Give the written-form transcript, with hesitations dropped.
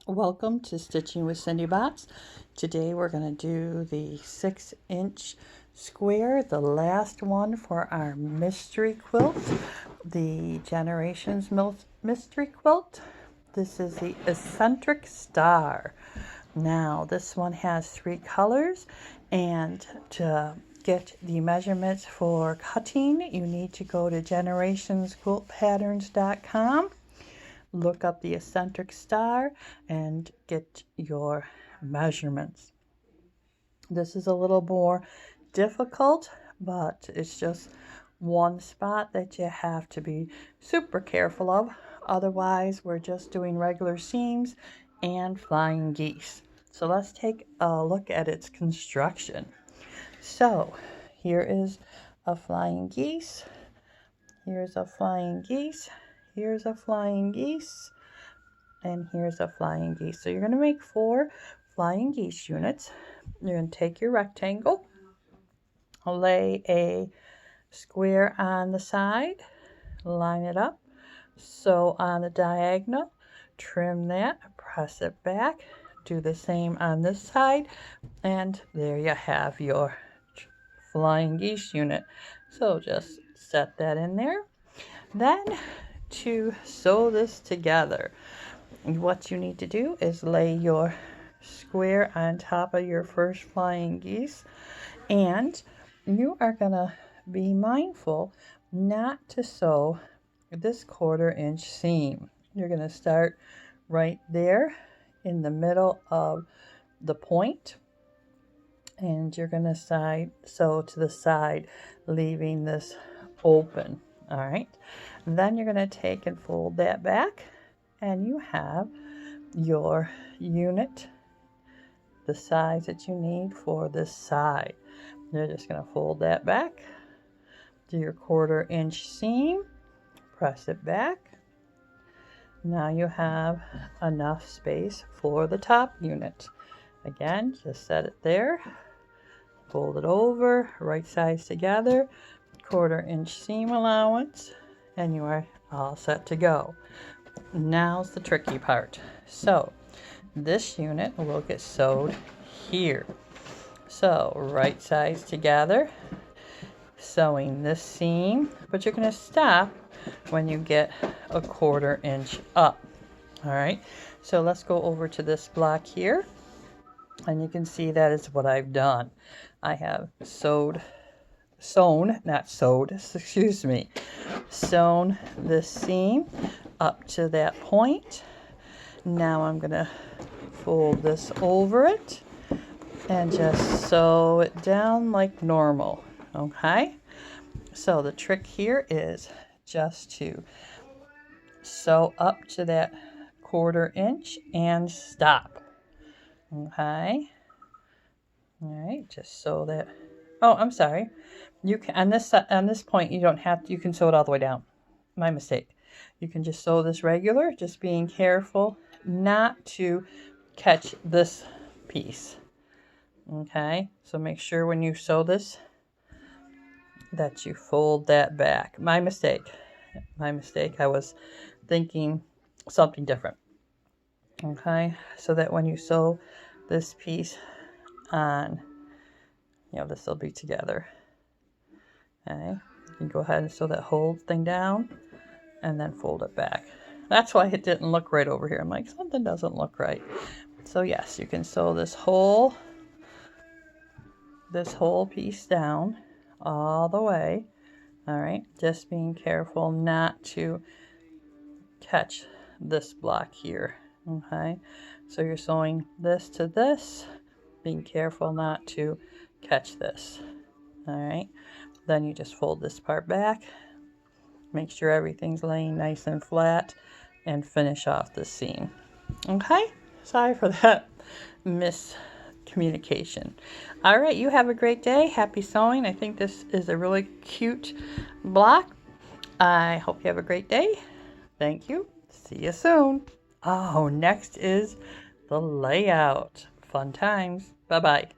Welcome to Stitching with Cindy Box. Today we're going to do the 6-inch square, the last one for our mystery quilt, the Generations Mystery Quilt. This is the Eccentric Star. Now this one has 3 colors, and to get the measurements for cutting you need to go to generationsquiltpatterns.com. Look up the Eccentric Star and get your measurements. This is a little more difficult, but it's just one spot that you have to be super careful of. Otherwise, we're just doing regular seams and flying geese. So let's take a look at its construction. So here is a flying geese. Here's a flying geese. Here's a flying geese, and here's a flying geese. So you're going to make 4 flying geese units. You're going to take your rectangle, lay a square on the side, line it up, sew on the diagonal, trim that, press it back, do the same on this side, and there you have your flying geese unit. So just set that in there. Then to sew this together, what you need to do is lay your square on top of your first flying geese, and you are going to be mindful not to sew this 1/4 inch seam. You're going to start right there in the middle of the point, and you're going to sew to the side, leaving this open. All right, then you're going to take and fold that back, and you have your unit the size that you need for this side. You're just going to fold that back, do your 1/4 inch seam, press it back. Now you have enough space for the top unit. Again, just set it there, fold it over, right sides together, 1/4 inch seam allowance, and you are all set to go. Now's the tricky part. So this unit will get sewed here. So right sides together, sewing this seam, but you're going to stop when you get a 1/4 inch up. All right, so let's go over to this block here, and you can see that is what I've done. I have sewn this seam up to that point. Now I'm going to fold this over it and just sew it down like normal. Okay, so the trick here is just to sew up to that 1/4 inch and stop. Okay, all right, just sew that. Oh, I'm sorry. You can on this point you don't have to, you can sew it all the way down. My mistake. You can just sew this regular, just being careful not to catch this piece. Okay, so make sure when you sew this that you fold that back. My mistake. I was thinking something different. Okay, so that when you sew this piece on, this will be together. Okay, you can go ahead and sew that whole thing down and then fold it back. That's why it didn't look right over here. I'm like, something doesn't look right. So yes, you can sew this whole piece down all the way. All right, just being careful not to catch this block here. Okay, so you're sewing this to this, being careful not to catch this. All right, then you just fold this part back, make sure everything's laying nice and flat, and finish off the seam. Okay, sorry for that miscommunication. All right, you have a great day. Happy sewing. I think this is a really cute block. I hope you have a great day. Thank you. See you soon. Oh, next is the layout. Fun times. Bye-bye.